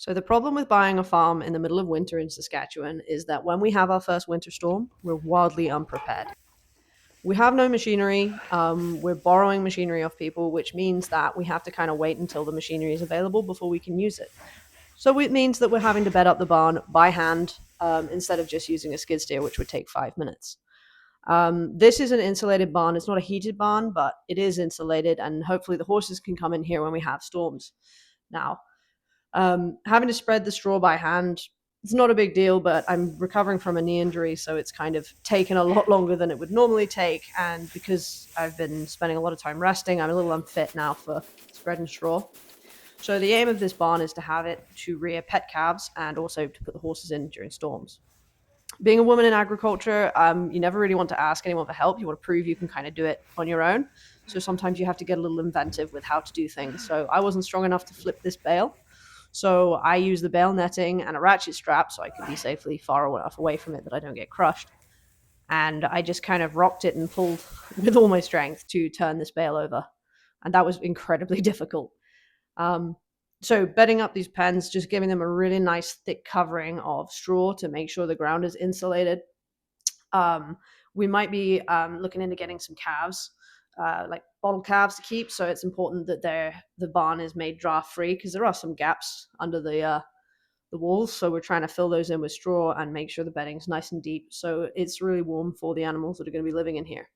So the problem with buying a farm in the middle of winter in Saskatchewan is that when we have our first winter storm, we're wildly unprepared. We have no machinery. We're borrowing machinery off people, which means that we have to kind of wait until the machinery is available before we can use it. So it means that we're having to bed up the barn by hand instead of just using a skid steer, which would take 5 minutes. This is an insulated barn. It's not a heated barn, but it is insulated, and hopefully the horses can come in here when we have storms. Now, having to spread the straw by hand, it's not a big deal, but I'm recovering from a knee injury, so it's kind of taken a lot longer than it would normally take. And because I've been spending a lot of time resting, I'm a little unfit now for spreading straw. So the aim of this barn is to have it to rear pet calves and also to put the horses in during storms. Being a woman in agriculture, you never really want to ask anyone for help. You want to prove you can kind of do it on your own. So sometimes you have to get a little inventive with how to do things. So I wasn't strong enough to flip this bale. So I use the bale netting and a ratchet strap so I can be safely far enough away from it that I don't get crushed. And I just kind of rocked it and pulled with all my strength to turn this bale over. And that was incredibly difficult. Um, so bedding up these pens, just giving them a really nice thick covering of straw to make sure the ground is insulated. Um, we might be looking into getting some calves, like bottle calves to keep. So it's important that the barn is made draft free because there are some gaps under the walls. So we're trying to fill those in with straw and make sure the bedding's nice and deep. So it's really warm for the animals that are going to be living in here.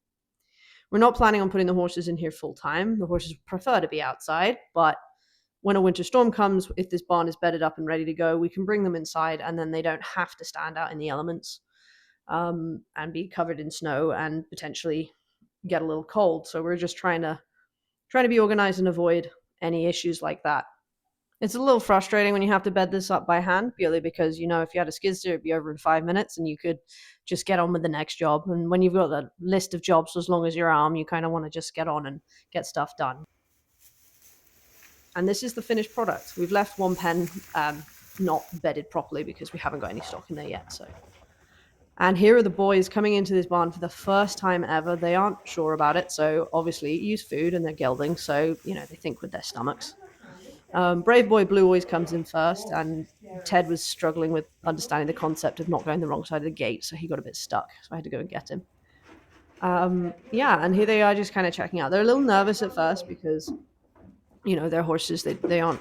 We're not planning on putting the horses in here full time. The horses prefer to be outside, but when a winter storm comes, if this barn is bedded up and ready to go, we can bring them inside and then they don't have to stand out in the elements and be covered in snow and potentially get a little cold. So we're just trying to be organized and avoid any issues like that. It's a little frustrating when you have to bed this up by hand, purely because if you had a skid steer, it'd be over in 5 minutes, and you could just get on with the next job. And when you've got a list of jobs as long as your arm, you kind of want to just get on and get stuff done. And this is the finished product. We've left one pen not bedded properly because we haven't got any stock in there yet. And here are the boys coming into this barn for the first time ever. They aren't sure about it, so obviously use food and they're gelding, so they think with their stomachs. Brave boy Blue always comes in first, and Ted was struggling with understanding the concept of not going the wrong side of the gate, so he got a bit stuck, so I had to go and get him. Yeah, and here they are just kind of checking out. They're a little nervous at first because they're horses. They aren't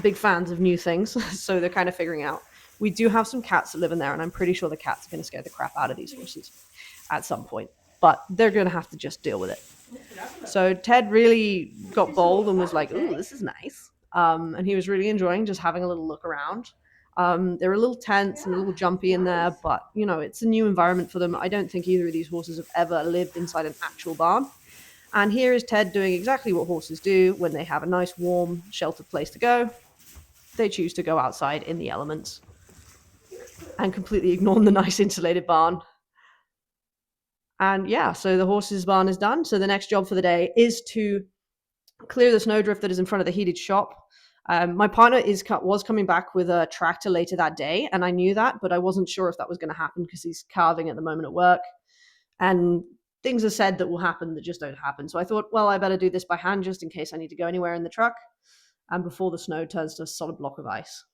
big fans of new things, so they're kind of figuring out. We do have some cats that live in there, and I'm pretty sure the cats are going to scare the crap out of these horses at some point. But they're going to have to just deal with it. So Ted really got bold and was like, "Ooh, this is nice," and he was really enjoying just having a little look around. They're a little tense and a little jumpy in there, but it's a new environment for them. I don't think either of these horses have ever lived inside an actual barn. And here is Ted doing exactly what horses do when they have a nice, warm, sheltered place to go. They choose to go outside in the elements and completely ignore the nice insulated barn. And yeah, so the horses' barn is done. So the next job for the day is to clear the snowdrift that is in front of the heated shop. My partner was coming back with a tractor later that day, and I knew that, but I wasn't sure if that was going to happen because he's calving at the moment at work. And things are said that will happen that just don't happen. So I thought, well, I better do this by hand just in case I need to go anywhere in the truck and before the snow turns to a solid block of ice.